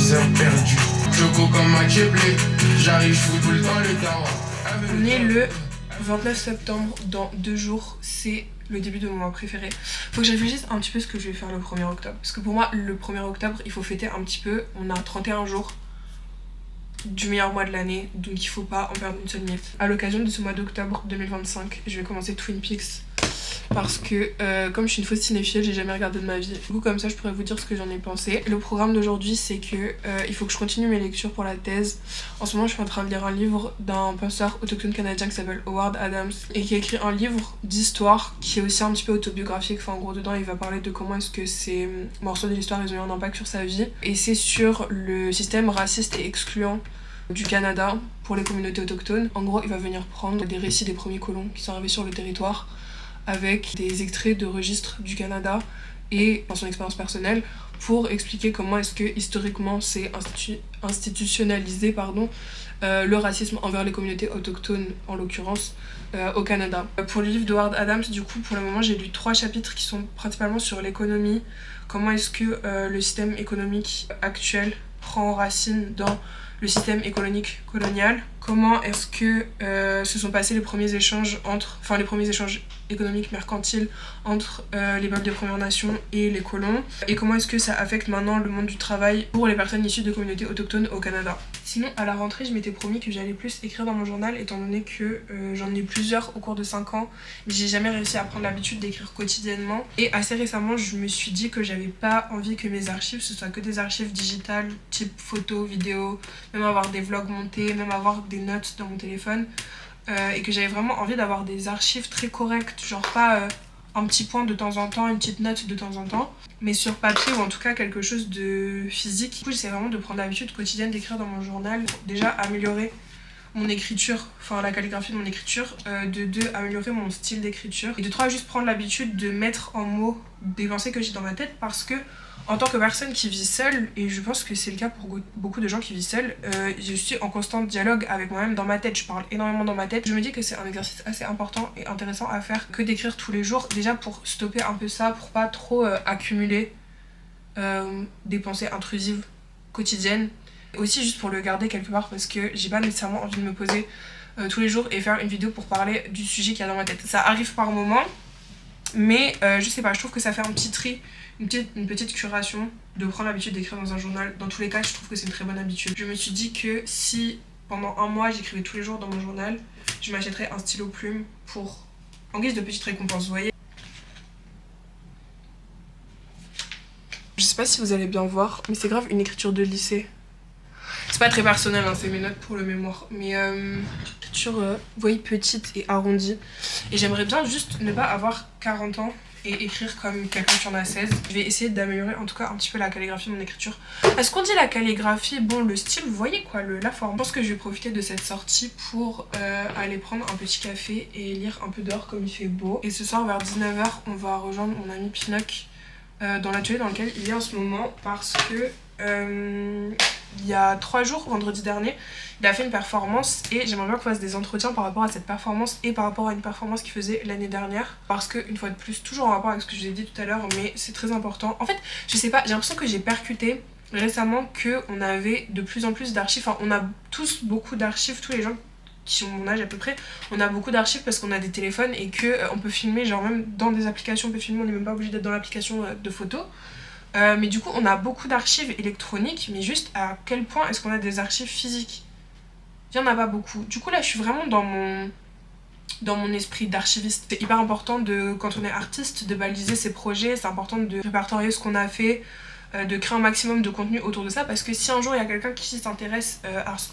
6 heures perdues. Choco comme un Cheblé, j'arrive, je fous tout le temps le dawa. On est le 29 septembre, dans 2 jours, c'est le début de mon mois préféré. Faut que je réfléchisse un petit peu ce que je vais faire le 1er octobre. Parce que pour moi, le 1er octobre, il faut fêter un petit peu. On a 31 jours du meilleur mois de l'année, donc il faut pas en perdre une seule miette. À l'occasion de ce mois d'octobre 2025, je vais commencer Twin Peaks. Parce que comme je suis une fausse cinéphile, j'ai jamais regardé de ma vie. Du coup comme ça je pourrais vous dire ce que j'en ai pensé. Le programme d'aujourd'hui c'est que il faut que je continue mes lectures pour la thèse. En ce moment je suis en train de lire un livre d'un penseur autochtone canadien qui s'appelle Howard Adams et qui a écrit un livre d'histoire qui est aussi un petit peu autobiographique. Enfin en gros dedans il va parler de comment est-ce que ces morceaux de l'histoire ils ont eu un impact sur sa vie. Et c'est sur le système raciste et excluant du Canada pour les communautés autochtones. En gros il va venir prendre des récits des premiers colons qui sont arrivés sur le territoire avec des extraits de registres du Canada et son expérience personnelle pour expliquer comment est-ce que historiquement c'est institutionnalisé le racisme envers les communautés autochtones en l'occurrence au Canada. Pour le livre de Howard Adams du coup pour le moment j'ai lu 3 chapitres qui sont principalement sur l'économie, comment est-ce que le système économique actuel prend racine dans le système économique colonial, comment est-ce que se sont passés les premiers échanges économiques mercantiles entre les peuples des Premières Nations et les colons, et comment est-ce que ça affecte maintenant le monde du travail pour les personnes issues de communautés autochtones au Canada. Sinon à la rentrée je m'étais promis que j'allais plus écrire dans mon journal étant donné que j'en ai plusieurs au cours de 5 ans mais j'ai jamais réussi à prendre l'habitude d'écrire quotidiennement, et assez récemment je me suis dit que j'avais pas envie que mes archives ce soit que des archives digitales type photos, vidéos, même avoir des vlogs montés, même avoir des notes dans mon téléphone, et que j'avais vraiment envie d'avoir des archives très correctes, genre pas un petit point de temps en temps, une petite note de temps en temps, mais sur papier ou en tout cas quelque chose de physique. Du coup j'essaie vraiment de prendre l'habitude quotidienne d'écrire dans mon journal pour déjà améliorer mon écriture, enfin la calligraphie de mon écriture, de 2 améliorer mon style d'écriture, et de 3 juste prendre l'habitude de mettre en mots des pensées que j'ai dans ma tête, parce que en tant que personne qui vit seule, et je pense que c'est le cas pour beaucoup de gens qui vivent seuls, je suis en constant dialogue avec moi-même dans ma tête, je parle énormément dans ma tête. Je me dis que c'est un exercice assez important et intéressant à faire que d'écrire tous les jours, déjà pour stopper un peu ça, pour pas trop accumuler des pensées intrusives quotidiennes, aussi juste pour le garder quelque part parce que j'ai pas nécessairement envie de me poser tous les jours et faire une vidéo pour parler du sujet qu'il y a dans ma tête. Ça arrive par moment, mais je sais pas, je trouve que ça fait un petit tri, une petite curation de prendre l'habitude d'écrire dans un journal. Dans tous les cas je trouve que c'est une très bonne habitude. Je me suis dit que si pendant un mois j'écrivais tous les jours dans mon journal, je m'achèterais un stylo plume pour en guise de petite récompense, vous voyez. Je sais pas si vous allez bien voir, mais c'est grave une écriture de lycée. C'est pas très personnel, hein, c'est mes notes pour le mémoire, mais écriture, vous voyez, petite et arrondie. Et j'aimerais bien juste ne pas avoir 40 ans et écrire comme quelqu'un qui en a 16. Je vais essayer d'améliorer en tout cas un petit peu la calligraphie de mon écriture. Est-ce qu'on dit la calligraphie? Bon, le style, vous voyez quoi, la forme. Je pense que je vais profiter de cette sortie pour aller prendre un petit café et lire un peu dehors comme il fait beau. Et ce soir vers 19 h, on va rejoindre mon ami Pinoc dans l'atelier dans lequel il est en ce moment, parce que il y a 3 jours, vendredi dernier, il a fait une performance et j'aimerais bien qu'on fasse des entretiens par rapport à cette performance et par rapport à une performance qu'il faisait l'année dernière, parce que une fois de plus, toujours en rapport avec ce que je vous ai dit tout à l'heure, mais c'est très important. En fait, je sais pas, j'ai l'impression que j'ai percuté récemment qu'on avait de plus en plus d'archives, enfin on a tous beaucoup d'archives, tous les gens qui ont mon âge à peu près, on a beaucoup d'archives parce qu'on a des téléphones et que on peut filmer, genre même dans des applications on peut filmer, on n'est même pas obligé d'être dans l'application de photos. Mais du coup on a beaucoup d'archives électroniques, mais juste à quel point est-ce qu'on a des archives physiques? Il n'y en a pas beaucoup. Du coup là je suis vraiment dans mon esprit d'archiviste. C'est hyper important quand on est artiste de baliser ses projets, c'est important de répertorier ce qu'on a fait, de créer un maximum de contenu autour de ça, parce que si un jour il y a quelqu'un qui s'intéresse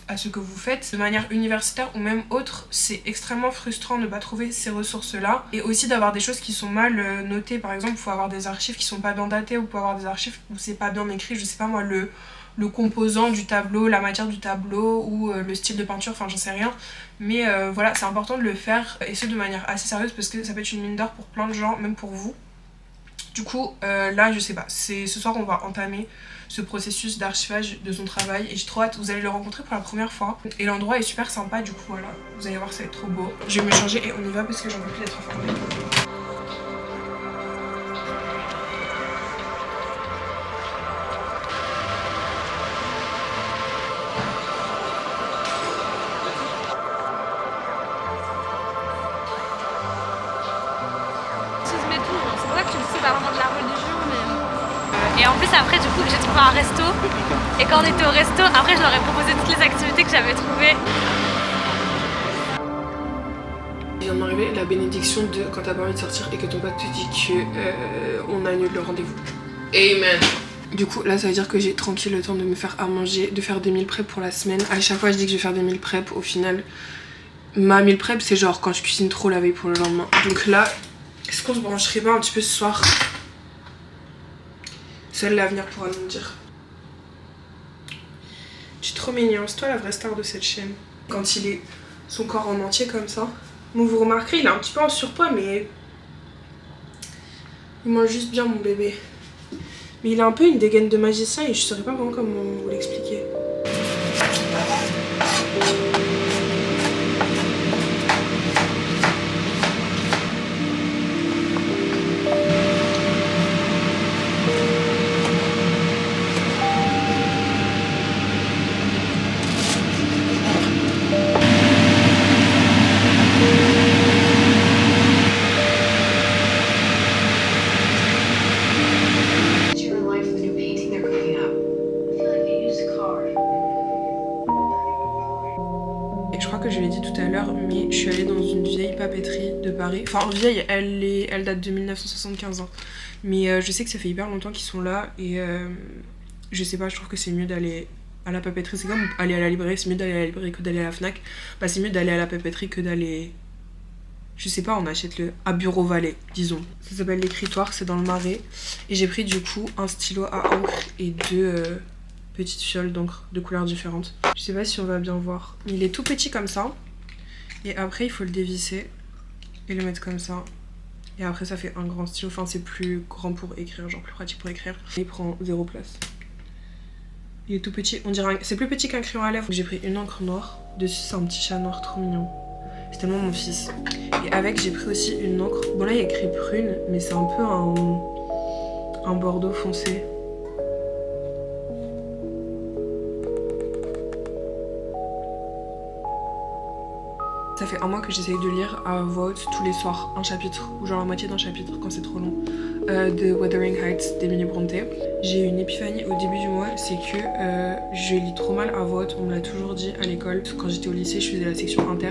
à ce que vous faites de manière universitaire ou même autre, c'est extrêmement frustrant de ne pas trouver ces ressources là, et aussi d'avoir des choses qui sont mal notées. Par exemple, il faut avoir des archives qui sont pas bien datées, ou il faut avoir des archives où c'est pas bien écrit, je sais pas moi, le composant du tableau, la matière du tableau ou le style de peinture, enfin j'en sais rien, mais voilà, c'est important de le faire, et ce de manière assez sérieuse, parce que ça peut être une mine d'or pour plein de gens, même pour vous. Du coup, là, je sais pas, ce soir on va entamer ce processus d'archivage de son travail et j'ai trop hâte, vous allez le rencontrer pour la première fois. Et l'endroit est super sympa, du coup voilà, vous allez voir, ça va être trop beau. Je vais me changer et on y va parce que j'en peux plus d'être enfermée. c'est après du coup que j'ai trouvé un resto. Et quand on était au resto, après je leur ai proposé toutes les activités que j'avais trouvées. Il vient de m'arriver la bénédiction de quand t'as pas envie de sortir et que ton pote te dit que on annule le rendez-vous. Amen. Du coup là ça veut dire que j'ai tranquille le temps de me faire à manger, de faire des meal prep pour la semaine. À chaque fois je dis que je vais faire des meal prep, au final ma meal prep c'est genre quand je cuisine trop la veille pour le lendemain. Donc là, est-ce qu'on se brancherait pas un petit peu ce soir? Seul l'avenir pourra nous le dire. Tu es trop mignon, c'est toi la vraie star de cette chaîne. Quand il est son corps en entier comme ça. Bon, vous remarquerez, il est un petit peu en surpoids, mais il mange juste bien mon bébé. Mais il a un peu une dégaine de magicien et je saurais pas vraiment comment vous l'expliquer. Je l'ai dit tout à l'heure, mais je suis allée dans une vieille papeterie de Paris. Enfin, vieille, elle date de 1975 ans. Mais je sais que ça fait hyper longtemps qu'ils sont là et je sais pas, je trouve que c'est mieux d'aller à la papeterie. C'est comme aller à la librairie, c'est mieux d'aller à la librairie que d'aller à la Fnac. Bah, c'est mieux d'aller à la papeterie que d'aller. Je sais pas, on achète le à Bureau Vallée, disons. Ça s'appelle l'écritoire, c'est dans le Marais. Et j'ai pris du coup un stylo à encre et deux petites fioles d'encre de couleurs différentes. Je sais pas si on va bien voir. Il est tout petit comme ça. Et après, il faut le dévisser et le mettre comme ça. Et après, ça fait un grand stylo. Enfin, c'est plus grand pour écrire, genre plus pratique pour écrire. Et il prend 0 place. Il est tout petit. On dirait c'est plus petit qu'un crayon à lèvres. J'ai pris une encre noire. Dessus, c'est un petit chat noir trop mignon. C'est tellement mon fils. Et avec, j'ai pris aussi une encre. Bon, là, il y a écrit prune, mais c'est un peu un bordeaux foncé. Ça fait un mois que j'essaye de lire à voix haute tous les soirs un chapitre, ou genre la moitié d'un chapitre quand c'est trop long, de Wuthering Heights d'Emily Brontë. J'ai eu une épiphanie au début du mois, c'est que je lis trop mal à voix haute, on me l'a toujours dit à l'école. Quand j'étais au lycée, je faisais la section inter,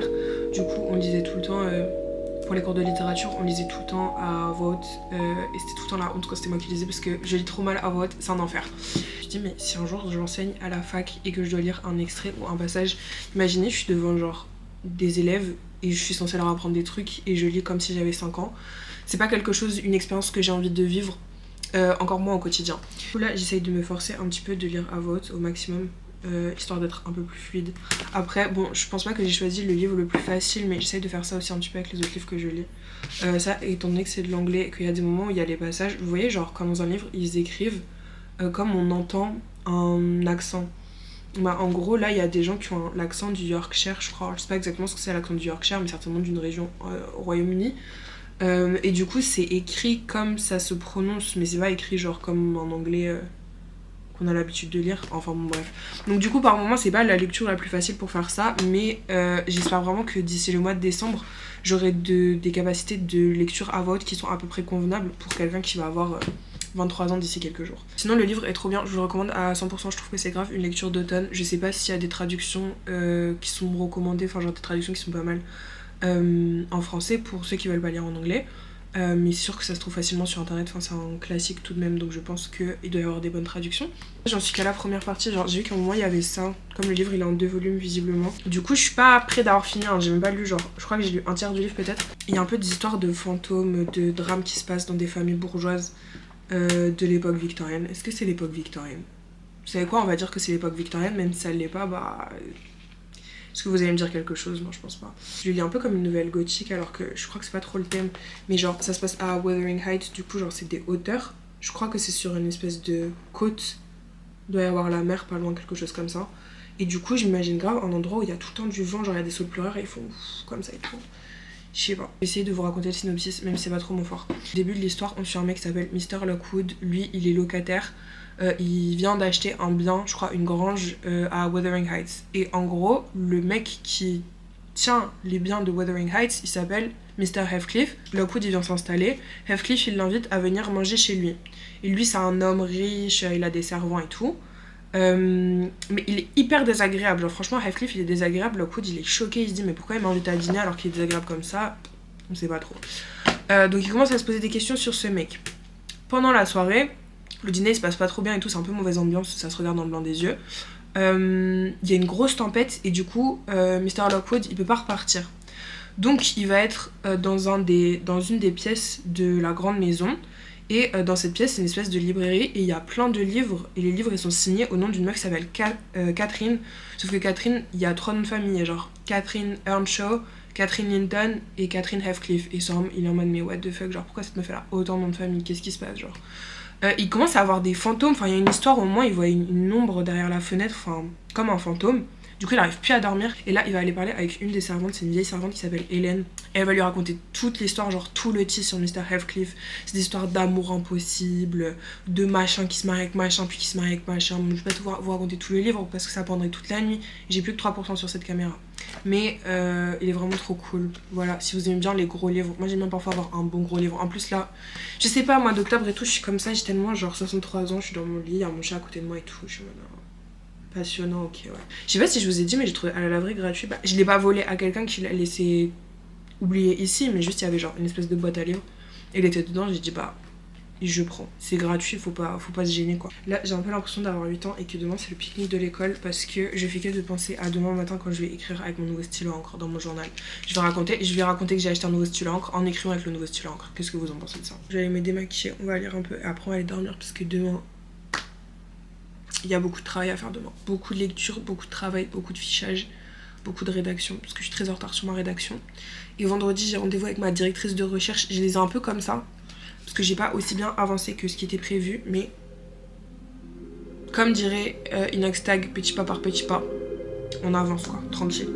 du coup on lisait tout le temps, pour les cours de littérature, on lisait tout le temps à voix haute, et c'était tout le temps la honte quand c'était moi qui lisais parce que je lis trop mal à voix haute, c'est un enfer. Je me dis mais si un jour j'enseigne à la fac et que je dois lire un extrait ou un passage, imaginez je suis devant genre des élèves et je suis censée leur apprendre des trucs et je lis comme si j'avais 5 ans. C'est pas quelque chose, une expérience que j'ai envie de vivre, encore moins au quotidien. Là j'essaye de me forcer un petit peu de lire à voix haute au maximum, histoire d'être un peu plus fluide. Après bon, je pense pas que j'ai choisi le livre le plus facile, mais j'essaye de faire ça aussi un petit peu avec les autres livres que je lis. Ça étant donné que c'est de l'anglais, qu'il y a des moments où il y a les passages, vous voyez genre comme dans un livre ils écrivent comme on entend un accent. Bah, en gros, là, il y a des gens qui ont l'accent du Yorkshire, je crois. Je sais pas exactement ce que c'est l'accent du Yorkshire, mais certainement d'une région au Royaume-Uni. Et du coup, c'est écrit comme ça se prononce, mais c'est pas écrit genre comme en anglais qu'on a l'habitude de lire. Enfin bon, bref. Donc du coup, par moment, c'est pas la lecture la plus facile pour faire ça, mais j'espère vraiment que d'ici le mois de décembre, j'aurai des capacités de lecture à voix haute qui sont à peu près convenables pour quelqu'un qui va avoir 23 ans d'ici quelques jours. Sinon le livre est trop bien, je vous le recommande à 100%, je trouve que c'est grave une lecture d'automne. Je sais pas s'il y a des traductions qui sont recommandées, enfin genre des traductions qui sont pas mal en français pour ceux qui veulent pas lire en anglais. Mais c'est sûr que ça se trouve facilement sur internet, enfin c'est un classique tout de même, donc je pense qu'il doit y avoir des bonnes traductions. J'en suis qu'à la première partie, genre j'ai vu qu'à un moment il y avait ça, comme le livre il est en 2 volumes visiblement. Du coup je suis pas près d'avoir fini, hein. J'ai même pas lu, genre je crois que j'ai lu un tiers du livre peut-être. Il y a un peu des histoires de fantômes, de drames qui se passent dans des familles bourgeoises de l'époque victorienne. Est-ce que c'est l'époque victorienne? Vous savez quoi, on va dire que c'est l'époque victorienne, même si ça l'est pas, bah... Est-ce que vous allez me dire quelque chose? Non, je pense pas. Je le lis un peu comme une nouvelle gothique, alors que je crois que c'est pas trop le thème. Mais genre, ça se passe à Wuthering Heights, du coup, genre, c'est des hauteurs. Je crois que c'est sur une espèce de côte. Il doit y avoir la mer, pas loin, quelque chose comme ça. Et du coup, j'imagine grave un endroit où il y a tout le temps du vent, genre il y a des sauts de pleureurs et ils font comme ça et tout. Je sais pas. Je vais essayer de vous raconter le synopsis, même si c'est pas trop mon fort. Au début de l'histoire, on suit un mec qui s'appelle Mr. Lockwood. Lui, il est locataire. Il vient d'acheter un bien, je crois une grange à Wuthering Heights. Et en gros, le mec qui tient les biens de Wuthering Heights, il s'appelle Mr. Heathcliff. Lockwood il vient s'installer. Heathcliff il l'invite à venir manger chez lui. Et lui c'est un homme riche, il a des servants et tout. Mais il est hyper désagréable. Genre, franchement, Heathcliff il est désagréable. Lockwood il est choqué, il se dit mais pourquoi il m'invite à dîner alors qu'il est désagréable comme ça? On sait pas trop. Donc il commence à se poser des questions sur ce mec. Pendant la soirée, le dîner il se passe pas trop bien et tout, c'est un peu mauvaise ambiance, ça se regarde dans le blanc des yeux. Il y a une grosse tempête et du coup Mr. Lockwood il peut pas repartir. Donc il va être dans une des pièces de la grande maison. Et dans cette pièce, c'est une espèce de librairie et il y a plein de livres. Et les livres, ils sont signés au nom d'une meuf qui s'appelle Catherine. Sauf que Catherine, il y a 3 noms de famille. Il y a genre Catherine Earnshaw, Catherine Linton et Catherine Heathcliff. Et il est en mode, mais what the fuck, genre pourquoi cette meuf elle a autant de noms de famille? Qu'est-ce qui se passe, genre il commence à avoir des fantômes. Enfin, il y a une histoire, au moins, il voit une ombre derrière la fenêtre, enfin, comme un fantôme. Du coup, il arrive plus à dormir. Et là, il va aller parler avec une des servantes. C'est une vieille servante qui s'appelle Hélène. Et elle va lui raconter toute l'histoire, genre tout le tea sur Mr. Heathcliff. C'est des histoires d'amour impossible, de machin qui se marie avec machin, puis qui se marie avec machin. Je vais pas vous raconter tout le livre parce que ça prendrait toute la nuit. J'ai plus que 3% sur cette caméra. Mais il est vraiment trop cool. Voilà, si vous aimez bien les gros livres. Moi, j'aime bien parfois avoir un bon gros livre. En plus, là, je sais pas, mois d'octobre et tout, je suis comme ça. J'ai tellement genre 63 ans, je suis dans mon lit, il y a mon chat à côté de moi et tout. Je suis passionnant, ok, ouais. Je sais pas si je vous ai dit, mais j'ai trouvé à la laverie gratuit. Bah, je l'ai pas volé à quelqu'un qui l'a laissé oublier ici, mais juste il y avait genre une espèce de boîte à livres. Et il était dedans, j'ai dit bah, je prends. C'est gratuit, faut pas se gêner quoi. Là, j'ai un peu l'impression d'avoir 8 ans et que demain c'est le pique-nique de l'école parce que je fais que de penser à demain matin quand je vais écrire avec mon nouveau stylo à encre dans mon journal. Je vais raconter que j'ai acheté un nouveau stylo à encre en écrivant avec le nouveau stylo à encre. Qu'est-ce que vous en pensez de ça? Je vais aller me démaquiller, on va lire un peu et après on va aller dormir parce que demain. Il y a beaucoup de travail à faire demain. Beaucoup de lecture, beaucoup de travail, beaucoup de fichage, beaucoup de rédaction. Parce que je suis très en retard sur ma rédaction. Et vendredi, j'ai rendez-vous avec ma directrice de recherche. Je les ai un peu comme ça. Parce que j'ai pas aussi bien avancé que ce qui était prévu. Mais comme dirait Inoxtag, petit pas par petit pas, on avance quoi, tranquille.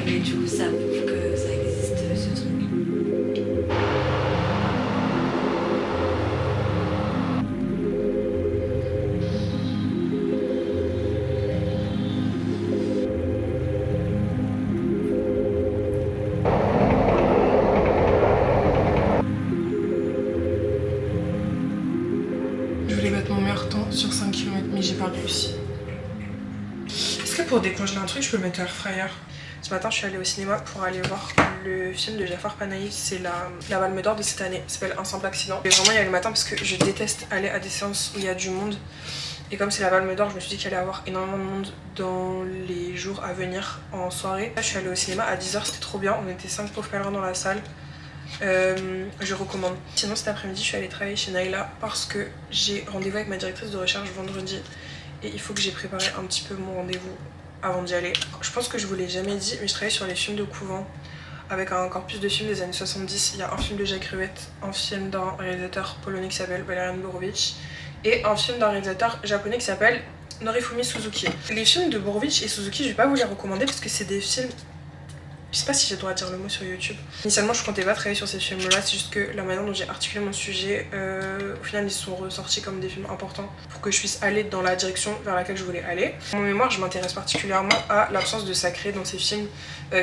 Mais du coup, ça prouve que ça existe, ce truc. Je voulais mettre mon meilleur temps sur 5 km, mais j'ai pas réussi. Est-ce que pour décongeler un truc, je peux mettre air fryer? Ce matin, je suis allée au cinéma pour aller voir le film de Jafar Panahi. C'est la Palme d'Or de cette année. Ça s'appelle Un simple accident. Et vraiment y aller le matin parce que je déteste aller à des séances où il y a du monde. Et comme c'est la Palme d'Or, je me suis dit qu'il allait y avoir énormément de monde dans les jours à venir en soirée. Là, je suis allée au cinéma à 10h, c'était trop bien. On était 5 pauvres pèlerins dans la salle. Je recommande. Sinon, cet après-midi, je suis allée travailler chez Naila parce que j'ai rendez-vous avec ma directrice de recherche vendredi. Et il faut que j'ai préparé un petit peu mon rendez-vous avant d'y aller. Je pense que je vous l'ai jamais dit, mais je travaille sur les films de couvent avec un corpus de films des années 70. Il y a un film de Jacques Rivette, un film d'un réalisateur polonais qui s'appelle Valerian Borowicz et un film d'un réalisateur japonais qui s'appelle Norifumi Suzuki. Les films de Borowicz et Suzuki, je vais pas vous les recommander parce que c'est des films Je sais pas si j'ai le droit de dire le mot sur YouTube. Initialement je comptais pas travailler sur ces films là, c'est juste que la manière dont j'ai articulé mon sujet, au final ils sont ressortis comme des films importants pour que je puisse aller dans la direction vers laquelle je voulais aller. Dans mon mémoire je m'intéresse particulièrement à l'absence de sacré dans ces films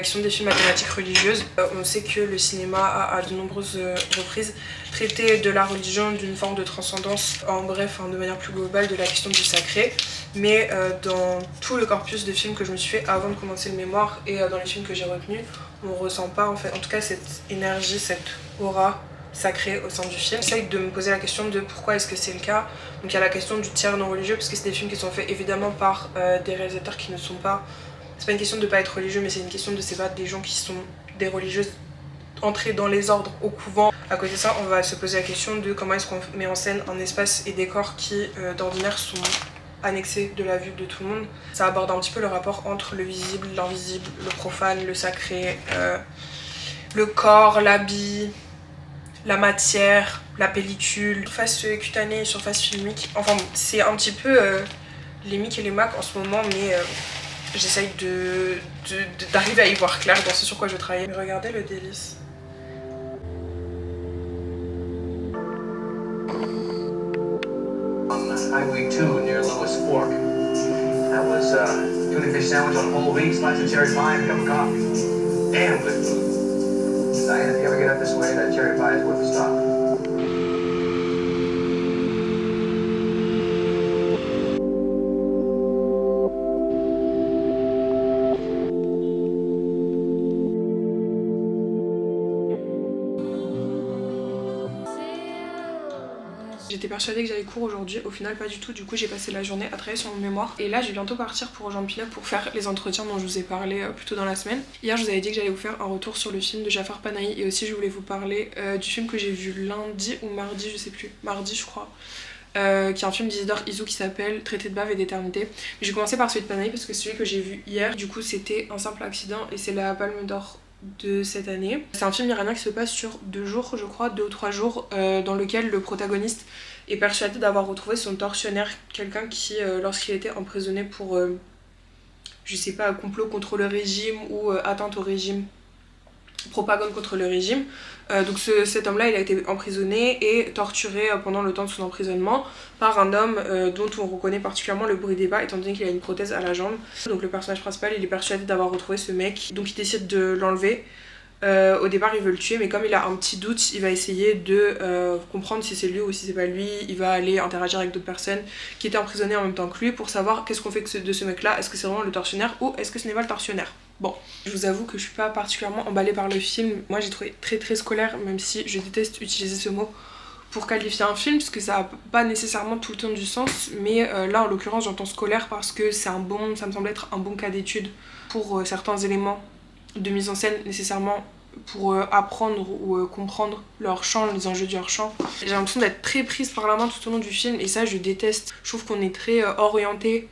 qui sont des films à thématique religieuse. On sait que le cinéma a à de nombreuses reprises traité de la religion, d'une forme de transcendance, en bref, de manière plus globale de la question du sacré. Mais dans tout le corpus de films que je me suis fait avant de commencer le mémoire et dans les films que j'ai retenus, on ressent pas en fait, en tout cas cette énergie, cette aura sacrée au sein du film. J'essaye de me poser la question de pourquoi est-ce que c'est le cas. Donc il y a la question du tiers non religieux parce que c'est des films qui sont faits évidemment par des réalisateurs qui ne sont pas... C'est pas une question de pas être religieux mais c'est une question de c'est pas des gens qui sont des religieuses entrées dans les ordres au couvent. À côté de ça, on va se poser la question de comment est-ce qu'on met en scène un espace et décor qui d'ordinaire sont annexé de la vue de tout le monde. Ça aborde un petit peu le rapport entre le visible, l'invisible, le profane, le sacré, le corps, l'habit, la matière, la pellicule, surface cutanée, surface filmique. Enfin bon, c'est un petit peu les mics et les macs en ce moment, mais j'essaye d'arriver à y voir clair dans ce sur quoi je travaille. Mais regardez le délice. Highway 2 near Lewis Fork. That was tuna fish sandwich on whole wheat, slice of cherry pie, and a cup of coffee. Damn good food. Diane, if you ever get up this way, that cherry pie is worth a stop. J'étais persuadée que j'allais cours aujourd'hui, au final pas du tout, du coup j'ai passé la journée à travailler sur mon mémoire et là je vais bientôt partir pour rejoindre Pinot pour faire les entretiens dont je vous ai parlé plus tôt dans la semaine. Hier je vous avais dit que j'allais vous faire un retour sur le film de Jafar Panahi et aussi je voulais vous parler du film que j'ai vu lundi ou mardi, je sais plus, mardi je crois. Qui est un film d'Isidore Izou qui s'appelle Traité de bave et d'éternité. Mais j'ai commencé par celui de Panahi parce que celui que j'ai vu hier, du coup c'était Un simple accident et c'est la Palme d'Or de cette année. C'est un film iranien qui se passe sur 2 jours je crois, 2 ou 3 jours, dans lequel le protagoniste est persuadé d'avoir retrouvé son tortionnaire, quelqu'un qui lorsqu'il était emprisonné pour je sais pas, complot contre le régime ou atteinte au régime, propagande contre le régime, donc cet homme là il a été emprisonné et torturé pendant le temps de son emprisonnement par un homme dont on reconnaît particulièrement le bruit des pas étant donné qu'il a une prothèse à la jambe. Donc le personnage principal il est persuadé d'avoir retrouvé ce mec, donc il décide de l'enlever. Au départ il veut le tuer mais comme il a un petit doute il va essayer de comprendre si c'est lui ou si c'est pas lui. Il va aller interagir avec d'autres personnes qui étaient emprisonnées en même temps que lui pour savoir qu'est-ce qu'on fait de ce mec là, est-ce que c'est vraiment le tortionnaire ou est-ce que ce n'est pas le tortionnaire. Bon, je vous avoue que je suis pas particulièrement emballée par le film, moi j'ai trouvé très scolaire même si je déteste utiliser ce mot pour qualifier un film parce que ça a pas nécessairement tout le temps du sens, mais là en l'occurrence j'entends scolaire parce que ça me semble être un bon cas d'étude pour certains éléments de mise en scène nécessairement pour apprendre ou comprendre leur chant, les enjeux de leur chant. J'ai l'impression d'être très prise par la main tout au long du film et ça je déteste. Je trouve qu'on est très orienté.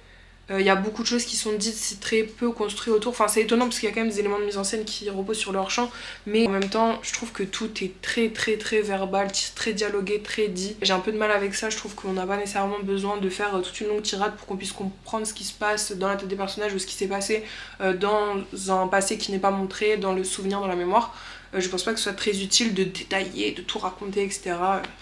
Il y a beaucoup de choses qui sont dites, c'est très peu construit autour. Enfin c'est étonnant parce qu'il y a quand même des éléments de mise en scène qui reposent sur leur chant, mais en même temps je trouve que tout est très verbal, très dialogué, très dit. J'ai un peu de mal avec ça, je trouve qu'on n'a pas nécessairement besoin de faire toute une longue tirade pour qu'on puisse comprendre ce qui se passe dans la tête des personnages ou ce qui s'est passé dans un passé qui n'est pas montré, dans le souvenir, dans la mémoire. Je pense pas que ce soit très utile de détailler, de tout raconter, etc.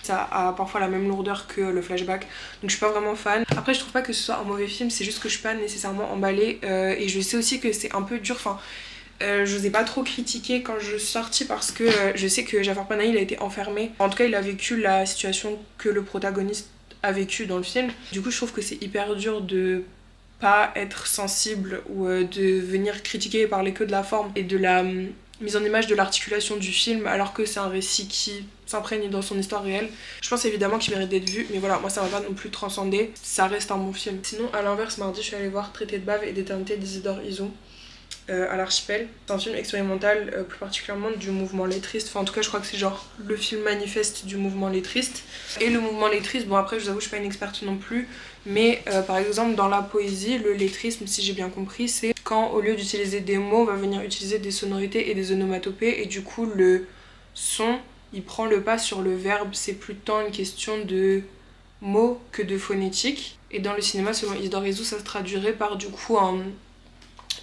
Ça a parfois la même lourdeur que le flashback, donc je suis pas vraiment fan. Après je trouve pas que ce soit un mauvais film, c'est juste que je suis pas nécessairement emballée et je sais aussi que c'est un peu dur, enfin je vous ai pas trop critiqué quand je suis sortie parce que je sais que Jafar Panahi il a été enfermé, en tout cas il a vécu la situation que le protagoniste a vécu dans le film. Du coup je trouve que c'est hyper dur de pas être sensible ou de venir critiquer et parler que de la forme et de la mise en image de l'articulation du film alors que c'est un récit qui s'imprègne dans son histoire réelle. Je pense évidemment qu'il mérite d'être vu mais voilà, moi ça m'a pas non plus transcendé, ça reste un bon film. Sinon à l'inverse mardi je suis allée voir Traité de bave et d'éternité d'Isidore Izou à l'Archipel. C'est un film expérimental plus particulièrement du mouvement lettriste, enfin en tout cas je crois que c'est genre le film manifeste du mouvement lettriste. Et le mouvement lettriste, bon après je vous avoue je suis pas une experte non plus, mais par exemple dans la poésie, le lettrisme si j'ai bien compris c'est quand au lieu d'utiliser des mots on va venir utiliser des sonorités et des onomatopées et du coup le son il prend le pas sur le verbe, c'est plus tant une question de mots que de phonétique. Et dans le cinéma selon Isidore Izou ça se traduirait par du coup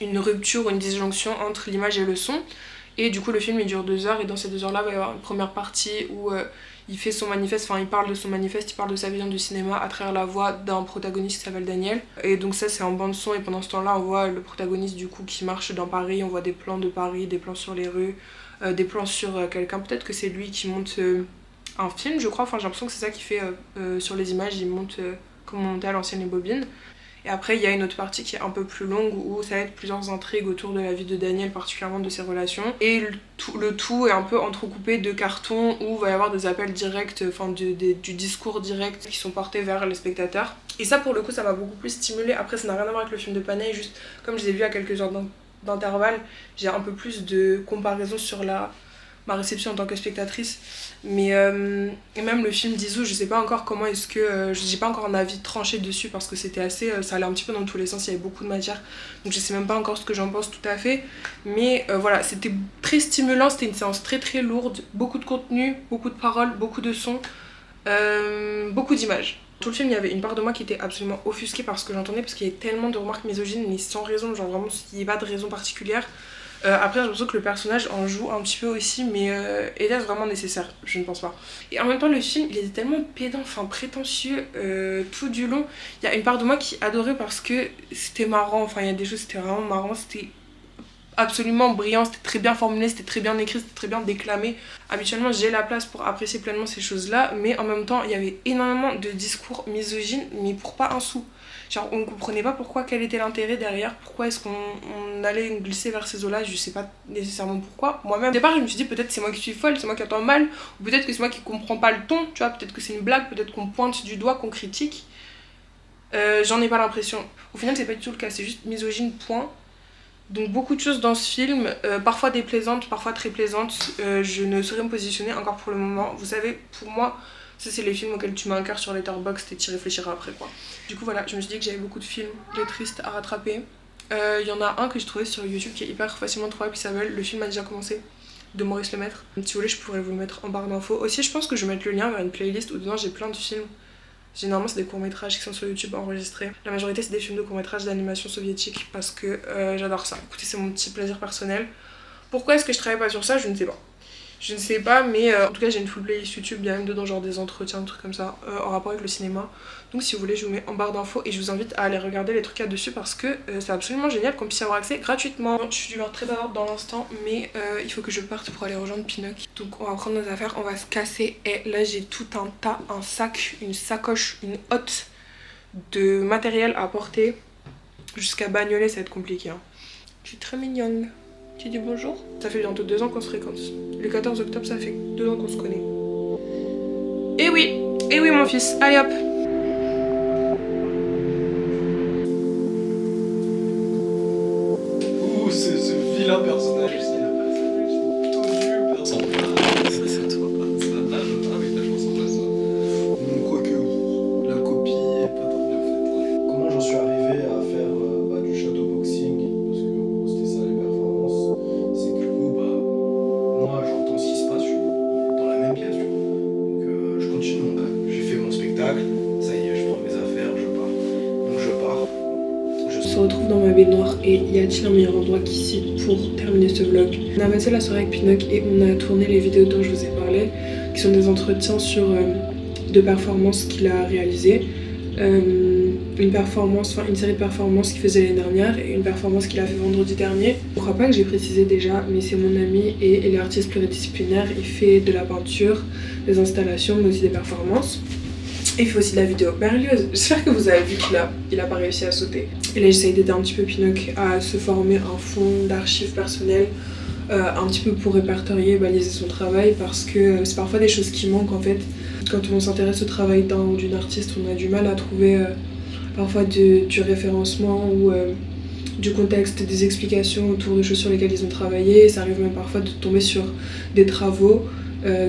une rupture ou une disjonction entre l'image et le son. Et du coup le film il dure 2 heures et dans ces 2 heures là il va y avoir une première partie où il fait son manifeste, enfin il parle de son manifeste, il parle de sa vision du cinéma à travers la voix d'un protagoniste qui s'appelle Daniel. Et donc ça c'est en bande son et pendant ce temps là on voit le protagoniste du coup qui marche dans Paris, on voit des plans de Paris, des plans sur les rues, des plans sur quelqu'un, peut-être que c'est lui qui monte un film je crois, enfin j'ai l'impression que c'est ça qu'il fait sur les images, il monte comme on montait à l'ancienne les bobines. Et après il y a une autre partie qui est un peu plus longue où ça va être plusieurs intrigues autour de la vie de Daniel, particulièrement de ses relations. Et le tout est un peu entrecoupé de cartons où il va y avoir des appels directs, enfin du discours direct qui sont portés vers les spectateurs. Et ça pour le coup ça m'a beaucoup plus stimulée. Après ça n'a rien à voir avec le film de Panay, juste comme je l'ai vu à quelques heures d'intervalle, j'ai un peu plus de comparaison sur ma réception en tant que spectatrice. Mais et même le film d'Izu, je sais pas encore comment est-ce que j'ai pas encore un avis tranché dessus parce que c'était assez ça allait un petit peu dans tous les sens, il y avait beaucoup de matière, donc je sais même pas encore ce que j'en pense tout à fait. Mais voilà, c'était très stimulant, c'était une séance très très lourde, beaucoup de contenu, beaucoup de paroles, beaucoup de sons, beaucoup d'images. Tout le film, il y avait une part de moi qui était absolument offusquée par ce que j'entendais parce qu'il y avait tellement de remarques misogynes mais sans raison, genre vraiment il n'y a pas de raison particulière. Après j'ai l'impression que le personnage en joue un petit peu aussi, mais est-ce vraiment nécessaire? Je ne pense pas. Et en même temps le film il était tellement pédant, enfin prétentieux tout du long. Il y a une part de moi qui adorait parce que c'était marrant, enfin il y a des choses c'était vraiment marrant, c'était absolument brillant, c'était très bien formulé, c'était très bien écrit, c'était très bien déclamé. Habituellement j'ai la place pour apprécier pleinement ces choses là, mais en même temps il y avait énormément de discours misogynes mais pour pas un sou. Genre on comprenait pas pourquoi, quel était l'intérêt derrière, pourquoi est-ce qu'on allait glisser vers ces eaux-là, je sais pas nécessairement pourquoi. Moi-même, au départ je me suis dit peut-être c'est moi qui suis folle, c'est moi qui entends mal, ou peut-être que c'est moi qui comprends pas le ton, tu vois, peut-être que c'est une blague, peut-être qu'on pointe du doigt, qu'on critique. J'en ai pas l'impression. Au final c'est pas du tout le cas, c'est juste misogyne, point. Donc beaucoup de choses dans ce film, parfois déplaisantes, parfois très plaisantes, je ne saurais me positionner encore pour le moment. Vous savez, pour moi, ça c'est les films auxquels tu mets un cœur sur Letterboxd et tu y réfléchiras après quoi. Du coup voilà, je me suis dit que j'avais beaucoup de films tristes à rattraper. Il y en a un que j'ai trouvé sur YouTube qui est hyper facilement trouvable qui s'appelle Le film a déjà commencé de Maurice Lemaître. Si vous voulez je pourrais vous le mettre en barre d'infos. Aussi je pense que je vais mettre le lien vers une playlist où dedans j'ai plein de films. Généralement c'est des courts-métrages qui sont sur YouTube enregistrés. La majorité c'est des films de courts-métrages d'animation soviétique parce que j'adore ça. Écoutez, c'est mon petit plaisir personnel. Pourquoi est-ce que je travaille pas sur ça? Je ne sais pas. Je ne sais pas, mais en tout cas j'ai une full playlist YouTube, il y a même dedans genre des entretiens, des trucs comme ça, en rapport avec le cinéma. Donc si vous voulez je vous mets en barre d'infos et je vous invite à aller regarder les trucs qu'il y a dessus parce que c'est absolument génial qu'on puisse y avoir accès gratuitement. Je suis d'humeur très bavarde dans l'instant, mais il faut que je parte pour aller rejoindre Pinoc. Donc on va prendre nos affaires, on va se casser et là j'ai tout un tas, un sac, une sacoche, une hotte de matériel à porter. Jusqu'à Bagnolet ça va être compliqué. Hein. Je suis très mignonne. Tu dis bonjour? Ça fait bientôt 2 ans qu'on se fréquente. Le 14 octobre, ça fait 2 ans qu'on se connaît. Et oui mon fils, allez hop! Ouh, ce vilain personnage ici. Tout personnage. Ça c'est toi. Ah oui, là je ressemble à ça. Quoique oui, la copie est pas trop bien faite. Comment j'en suis arrivé à faire du shadowboxing? Parce que en gros c'était ça les performances. C'est que du coup moi j'entends ce qui se passe, je suis dans la même pièce. Donc je continue mon bac. J'ai fait mon spectacle, ça y est, je prends mes affaires, je pars. Donc je pars. On se retrouve dans ma baignoire et y a-t-il un meilleur endroit qu'ici pour terminer ce vlog? On a passé la soirée avec Pinoc et on a tourné les vidéos dont je vous ai parlé, qui sont des entretiens sur de performances qu'il a réalisées. Une série de performances qu'il faisait l'année dernière et une performance qu'il a fait vendredi dernier. Je crois pas que j'ai précisé déjà, mais c'est mon ami et il est artiste pluridisciplinaire. Il fait de la peinture, des installations, mais aussi des performances. Et il fait aussi de la vidéo. Berlioz, j'espère que vous avez vu qu'il a pas réussi à sauter. Et là j'essaye d'aider un petit peu Pinoc à se former un fond d'archives personnelles, un petit peu pour répertorier, baliser son travail, parce que c'est parfois des choses qui manquent en fait. Quand on s'intéresse au travail d'un ou d'une artiste, on a du mal à trouver parfois du référencement ou du contexte, des explications autour de choses sur lesquelles ils ont travaillé. Ça arrive même parfois de tomber sur des travaux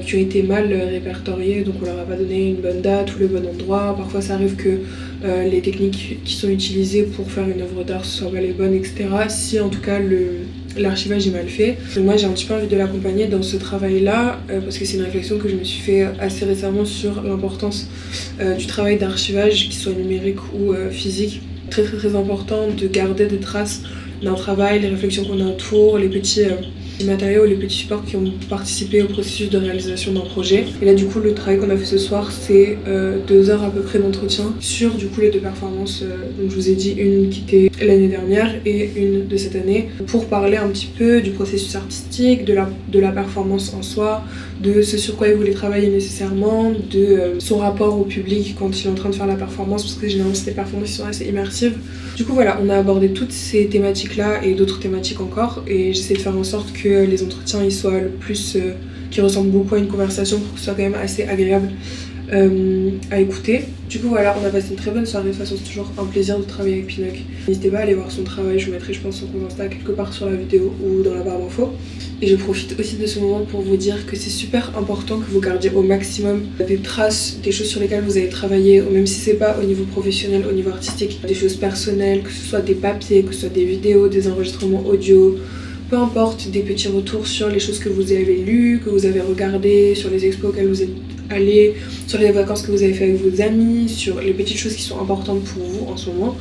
qui ont été mal répertoriés, donc on leur a pas donné une bonne date ou le bon endroit. Parfois ça arrive que les techniques qui sont utilisées pour faire une œuvre d'art soient pas les bonnes, etc. Si en tout cas l'archivage est mal fait. Donc moi j'ai un petit peu envie de l'accompagner dans ce travail là parce que c'est une réflexion que je me suis fait assez récemment sur l'importance du travail d'archivage, qu'il soit numérique ou physique. Très important de garder des traces d'un travail, les réflexions qu'on a autour, les petits matériaux, les petits supports qui ont participé au processus de réalisation d'un projet. Et là du coup le travail qu'on a fait ce soir c'est 2 heures à peu près d'entretien sur du coup les 2 performances, donc je vous ai dit une qui était l'année dernière et une de cette année, pour parler un petit peu du processus artistique, de la performance en soi, de ce sur quoi il voulait travailler nécessairement, de son rapport au public quand il est en train de faire la performance, parce que généralement c'est des performances qui sont assez immersives. Du coup voilà, on a abordé toutes ces thématiques là et d'autres thématiques encore, et j'essaie de faire en sorte que les entretiens ils soient le plus qui ressemblent beaucoup à une conversation pour que ce soit quand même assez agréable à écouter. Du coup voilà, on a passé une très bonne soirée. De toute façon c'est toujours un plaisir de travailler avec Pinoc. N'hésitez pas à aller voir son travail, je vous mettrai je pense son compte Insta quelque part sur la vidéo ou dans la barre d'infos. Et je profite aussi de ce moment pour vous dire que c'est super important que vous gardiez au maximum des traces, des choses sur lesquelles vous avez travaillé, même si c'est pas au niveau professionnel, au niveau artistique, des choses personnelles, que ce soit des papiers, que ce soit des vidéos, des enregistrements audio, peu importe, des petits retours sur les choses que vous avez lues, que vous avez regardées, sur les expos auxquelles vous êtes allés, sur les vacances que vous avez fait avec vos amis, sur les petites choses qui sont importantes pour vous en ce moment.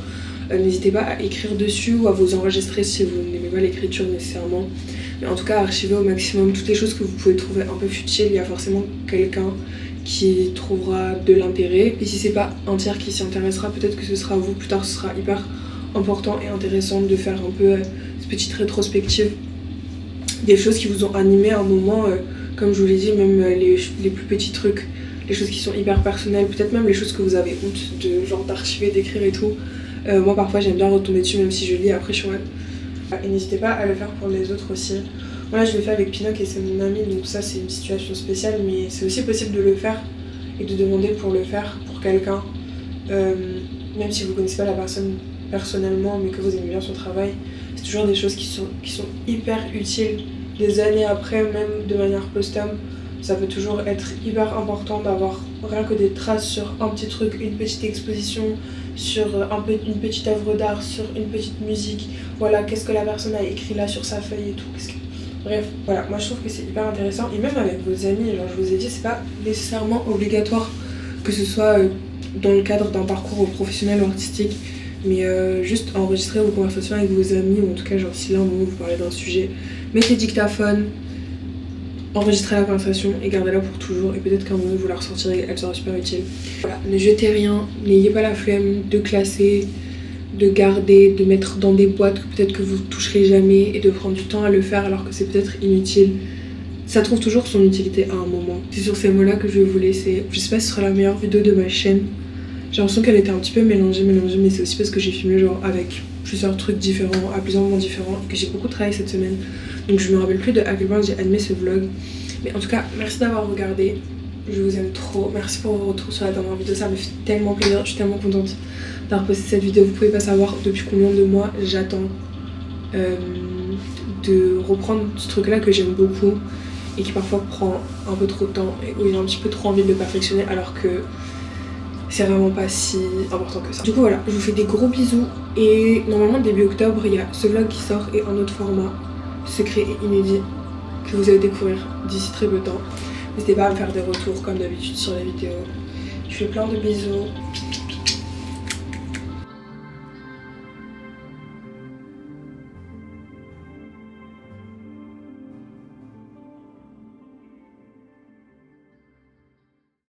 N'hésitez pas à écrire dessus ou à vous enregistrer si vous n'aimez pas l'écriture nécessairement. Mais en tout cas, archivez au maximum toutes les choses que vous pouvez trouver un peu futiles. Il y a forcément quelqu'un qui trouvera de l'intérêt. Et si c'est pas un tiers qui s'y intéressera, peut-être que ce sera vous. Plus tard, ce sera hyper important et intéressant de faire un peu cette petite rétrospective des choses qui vous ont animé à un moment. Comme je vous l'ai dit, même les plus petits trucs, les choses qui sont hyper personnelles, peut-être même les choses que vous avez honte de genre d'archiver, d'écrire et tout. Moi parfois j'aime bien retomber dessus même si je lis après je suis en mode. Et n'hésitez pas à le faire pour les autres aussi. Moi là je l'ai fait avec Pinoc et c'est mon ami, donc ça c'est une situation spéciale, mais c'est aussi possible de le faire et de demander pour le faire pour quelqu'un, même si vous connaissez pas la personne personnellement mais que vous aimez bien son travail. C'est toujours des choses qui sont hyper utiles des années après, même de manière posthume. Ça peut toujours être hyper important d'avoir rien que des traces sur un petit truc, une petite exposition, sur une petite œuvre d'art, sur une petite musique. Voilà, qu'est-ce que la personne a écrit là sur sa feuille et tout. Bref, voilà, moi je trouve que c'est hyper intéressant. Et même avec vos amis, genre je vous ai dit, c'est pas nécessairement obligatoire que ce soit dans le cadre d'un parcours professionnel ou artistique, mais juste enregistrer vos conversations avec vos amis, ou en tout cas genre si là un moment vous parlez d'un sujet, mettez dictaphone, enregistrez la conversation et gardez-la pour toujours, et peut-être qu'à un moment vous la ressortirez, elle sera super utile. Voilà, ne jetez rien, n'ayez pas la flemme de classer, de garder, de mettre dans des boîtes que peut-être que vous toucherez jamais et de prendre du temps à le faire alors que c'est peut-être inutile. Ça trouve toujours son utilité à un moment. C'est sur ces mots-là que je vais vous laisser. Je sais pas si ce sera la meilleure vidéo de ma chaîne. J'ai l'impression qu'elle était un petit peu mélangée, mais c'est aussi parce que j'ai filmé genre avec plusieurs trucs différents, à plusieurs moments différents, et que j'ai beaucoup travaillé cette semaine. Donc je me rappelle plus de à quel point j'ai animé ce vlog. Mais en tout cas, merci d'avoir regardé. Je vous aime trop. Merci pour vos retours sur la dernière vidéo. Ça me fait tellement plaisir. Je suis tellement contente d'avoir posté cette vidéo. Vous pouvez pas savoir depuis combien de mois j'attends de reprendre ce truc-là que j'aime beaucoup et qui parfois prend un peu trop de temps et où j'ai un petit peu trop envie de le perfectionner alors que c'est vraiment pas si important que ça. Du coup voilà, je vous fais des gros bisous et normalement début octobre il y a ce vlog qui sort et un autre format secret et inédit que vous allez découvrir d'ici très peu de temps. N'hésitez pas à me faire des retours comme d'habitude sur les vidéos. Je fais plein de bisous.